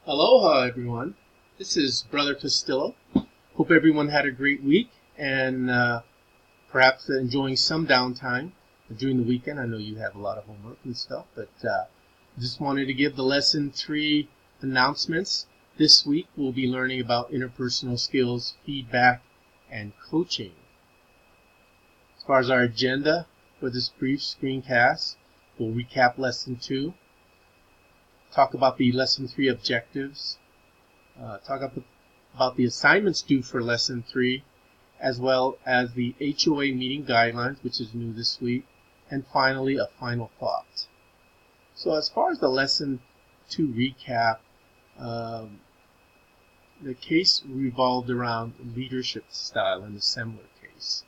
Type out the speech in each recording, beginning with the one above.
Aloha, everyone. This is Brother Castillo. Hope everyone had a great week and perhaps enjoying some downtime during the weekend. I know you have a lot of homework and stuff, but just wanted to give the Lesson 3 announcements. This week we'll be learning about interpersonal skills, feedback, and coaching. As far as our agenda for this brief screencast, we'll recap Lesson 2. Talk about the Lesson 3 objectives, talk about the assignments due for Lesson 3, as well as the HOA meeting guidelines, which is new this week, and finally a final thought. So as far as the Lesson 2 recap, the case revolved around leadership style in the Semler case.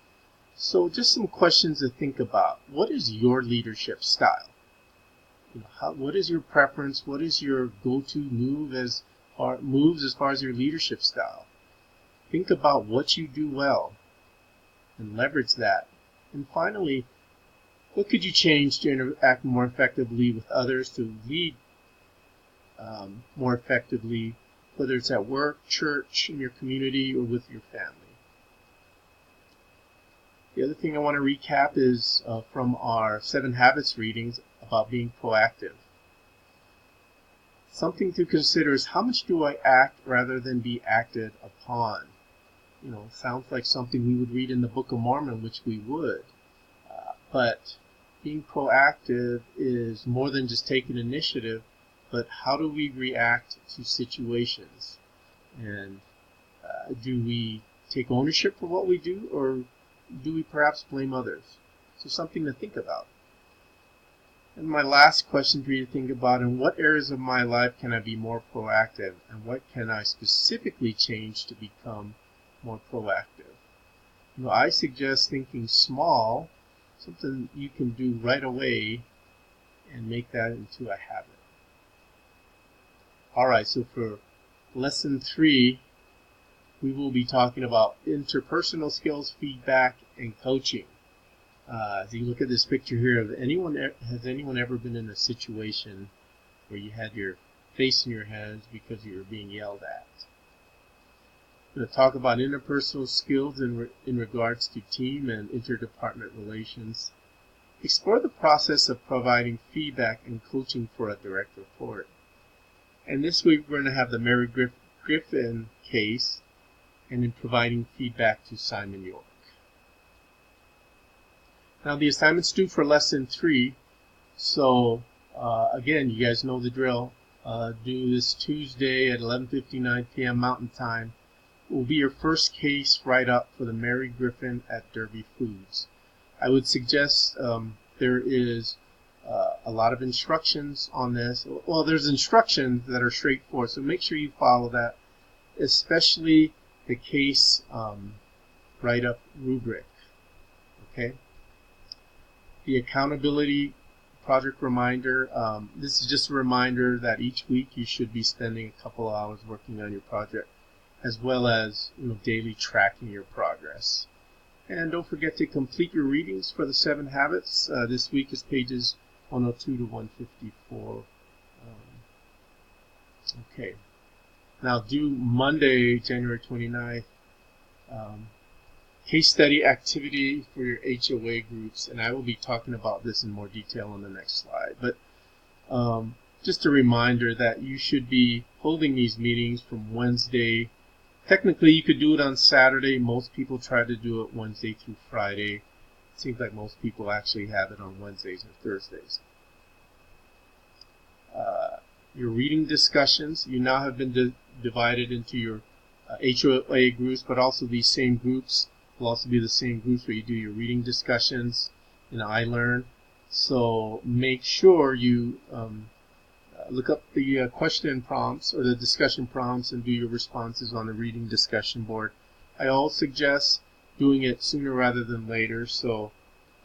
So just some questions to think about. What is your leadership style? What is your preference? What is your go-to moves as far as your leadership style? Think about what you do well and leverage that. And finally, what could you change to interact more effectively with others, to lead more effectively, whether it's at work, church, in your community, or with your family? The other thing I want to recap is from our 7 Habits readings about being proactive. Something to consider is, how much do I act rather than be acted upon? Sounds like something we would read in the Book of Mormon, which we would. But being proactive is more than just taking initiative, but how do we react to situations? And do we take ownership for what we do, or do we perhaps blame others? So something to think about. And my last question for you to think about: in what areas of my life can I be more proactive, and what can I specifically change to become more proactive? I suggest thinking small, something you can do right away, and make that into a habit. Alright, so for Lesson 3, we will be talking about interpersonal skills, feedback, and coaching. As you look at this picture here, has anyone ever been in a situation where you had your face in your hands because you were being yelled at? I'm going to talk about interpersonal skills in regards to team and interdepartment relations. Explore the process of providing feedback and coaching for a direct report. And this week we're going to have the Mary Griffin case, and in providing feedback to Simon York. Now the assignments due for Lesson 3. So again, you guys know the drill. Due this Tuesday at 11:59 p.m. Mountain Time will be your first case write-up for the Mary Griffin at Derby Foods. I would suggest there is a lot of instructions on this. Well, there's instructions that are straightforward, so make sure you follow that, especially the case write-up rubric. Okay. The accountability project reminder. This is just a reminder that each week you should be spending a couple hours working on your project, as well as daily tracking your progress. And don't forget to complete your readings for the 7 Habits. This week is pages 102 to 154. Okay. Now, due Monday, January 29th, case study activity for your HOA groups, and I will be talking about this in more detail on the next slide. But just a reminder that you should be holding these meetings from Wednesday. Technically, you could do it on Saturday. Most people try to do it Wednesday through Friday. It seems like most people actually have it on Wednesdays or Thursdays. Your reading discussions, you now have been divided into your HOA groups, but also these same groups will also be the same groups where you do your reading discussions in iLearn. So make sure you look up the question prompts or the discussion prompts and do your responses on the reading discussion board. I always suggest doing it sooner rather than later, so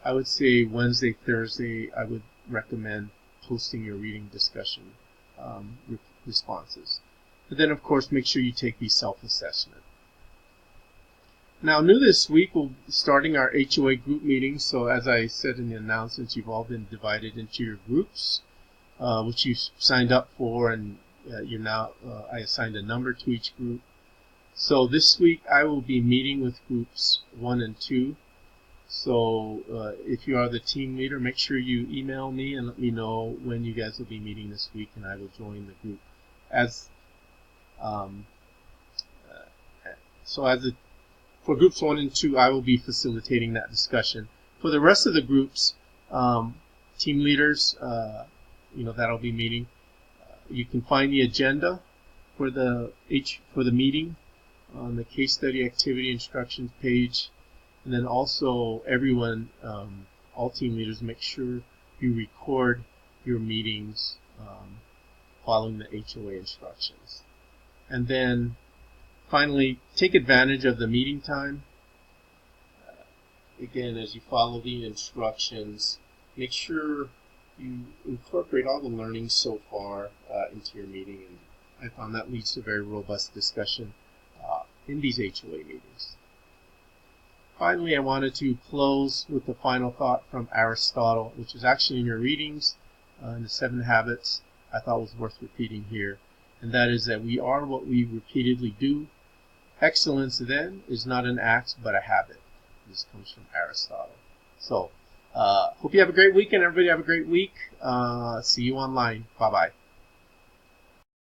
I would say Wednesday, Thursday, I would recommend posting your reading discussion responses. But then, of course, make sure you take the self-assessment. Now, new this week, we'll be starting our HOA group meetings. So as I said in the announcements, you've all been divided into your groups, which you signed up for, and I assigned a number to each group. So this week I will be meeting with groups 1 and 2. So if you are the team leader, make sure you email me and let me know when you guys will be meeting this week, and I will join the group. For groups 1 and 2, I will be facilitating that discussion. For the rest of the groups, team leaders, that'll be meeting. You can find the agenda for the meeting on the case study activity instructions page, and then also everyone, all team leaders, make sure you record your meetings following the HOA instructions. And then finally, take advantage of the meeting time. Again, as you follow the instructions, make sure you incorporate all the learning so far into your meeting. And I found that leads to very robust discussion in these HOA meetings. Finally, I wanted to close with the final thought from Aristotle, which is actually in your readings in the 7 Habits. I thought was worth repeating here. And that is that we are what we repeatedly do. Excellence, then, is not an act, but a habit. This comes from Aristotle. So, hope you have a great weekend. Everybody have a great week. See you online. Bye-bye.